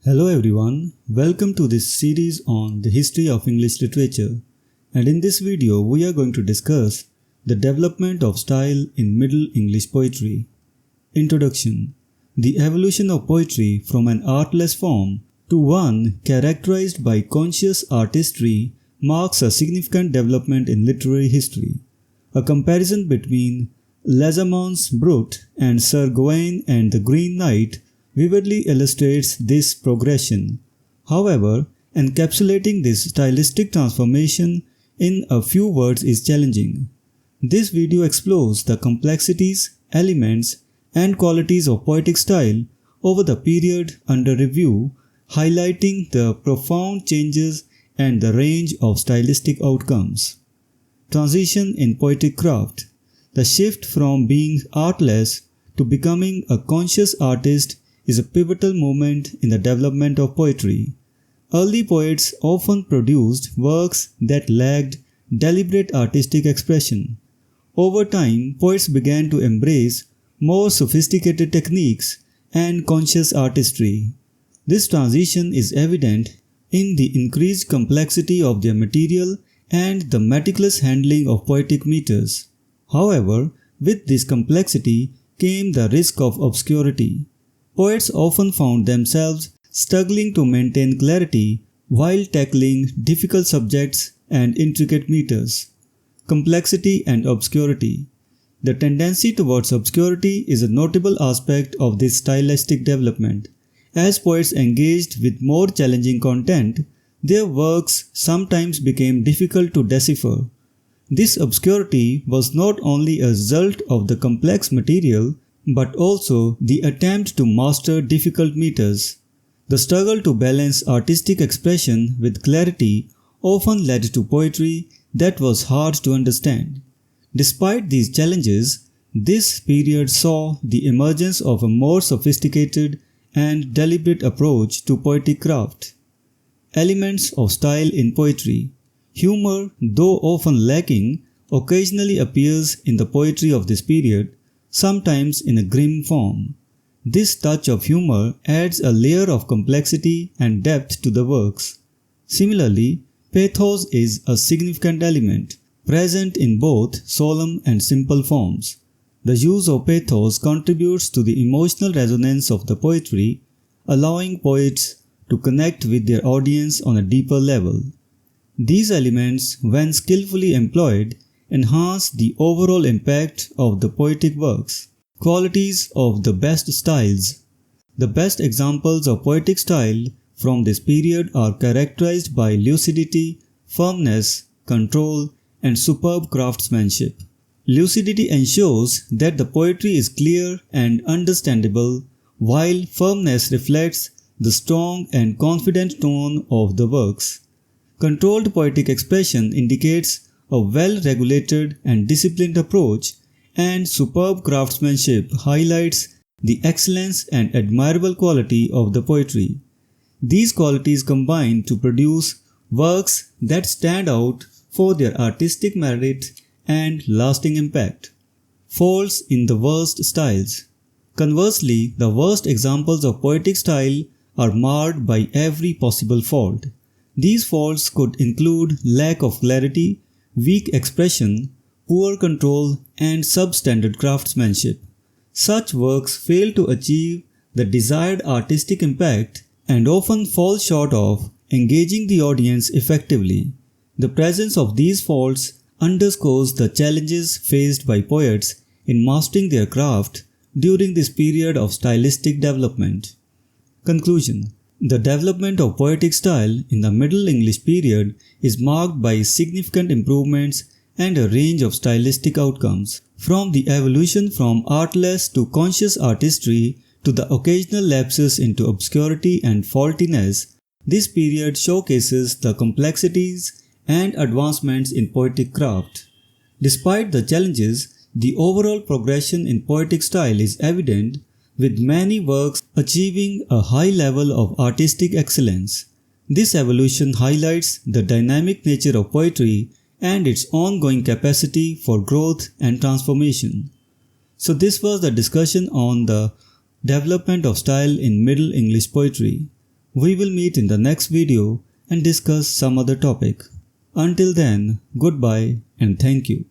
Hello everyone, welcome to this series on the history of English literature, and in this video we are going to discuss the development of style in Middle English poetry. Introduction. The evolution of poetry from an artless form to one characterized by conscious artistry marks a significant development in literary history. A comparison between Lazamon's Brut and Sir Gawain and the Green Knight vividly illustrates this progression. However, encapsulating this stylistic transformation in a few words is challenging. This video explores the complexities, elements, and qualities of poetic style over the period under review, highlighting the profound changes and the range of stylistic outcomes. Transition in poetic craft. The shift from being artless to becoming a conscious artist is a pivotal moment in the development of poetry. Early poets often produced works that lacked deliberate artistic expression. Over time, poets began to embrace more sophisticated techniques and conscious artistry. This transition is evident in the increased complexity of their material and the meticulous handling of poetic meters. However, with this complexity came the risk of obscurity. Poets often found themselves struggling to maintain clarity while tackling difficult subjects and intricate meters. Complexity and obscurity. The tendency towards obscurity is a notable aspect of this stylistic development. As poets engaged with more challenging content, their works sometimes became difficult to decipher. This obscurity was not only a result of the complex material, but also the attempt to master difficult meters. The struggle to balance artistic expression with clarity often led to poetry that was hard to understand. Despite these challenges, this period saw the emergence of a more sophisticated and deliberate approach to poetic craft. Elements of style in poetry. Humor, though often lacking, occasionally appears in the poetry of this period, sometimes in a grim form. This touch of humor adds a layer of complexity and depth to the works. Similarly, pathos is a significant element, present in both solemn and simple forms. The use of pathos contributes to the emotional resonance of the poetry, allowing poets to connect with their audience on a deeper level. These elements, when skillfully employed, enhance the overall impact of the poetic works. Qualities of the best styles. The best examples of poetic style from this period are characterized by lucidity, firmness, control, and superb craftsmanship. Lucidity ensures that the poetry is clear and understandable, while firmness reflects the strong and confident tone of the works. Controlled poetic expression indicates a well-regulated and disciplined approach, and superb craftsmanship highlights the excellence and admirable quality of the poetry. These qualities combine to produce works that stand out for their artistic merit and lasting impact. Faults in the worst styles. Conversely, the worst examples of poetic style are marred by every possible fault. These faults could include lack of clarity, weak expression, poor control, and substandard craftsmanship. Such works fail to achieve the desired artistic impact and often fall short of engaging the audience effectively. The presence of these faults underscores the challenges faced by poets in mastering their craft during this period of stylistic development. Conclusion. The development of poetic style in the Middle English period is marked by significant improvements and a range of stylistic outcomes. From the evolution from artless to conscious artistry to the occasional lapses into obscurity and faultiness, this period showcases the complexities and advancements in poetic craft. Despite the challenges, the overall progression in poetic style is evident, with many works achieving a high level of artistic excellence. This evolution highlights the dynamic nature of poetry and its ongoing capacity for growth and transformation. So this was the discussion on the development of style in Middle English poetry. We will meet in the next video and discuss some other topic. Until then, goodbye and thank you.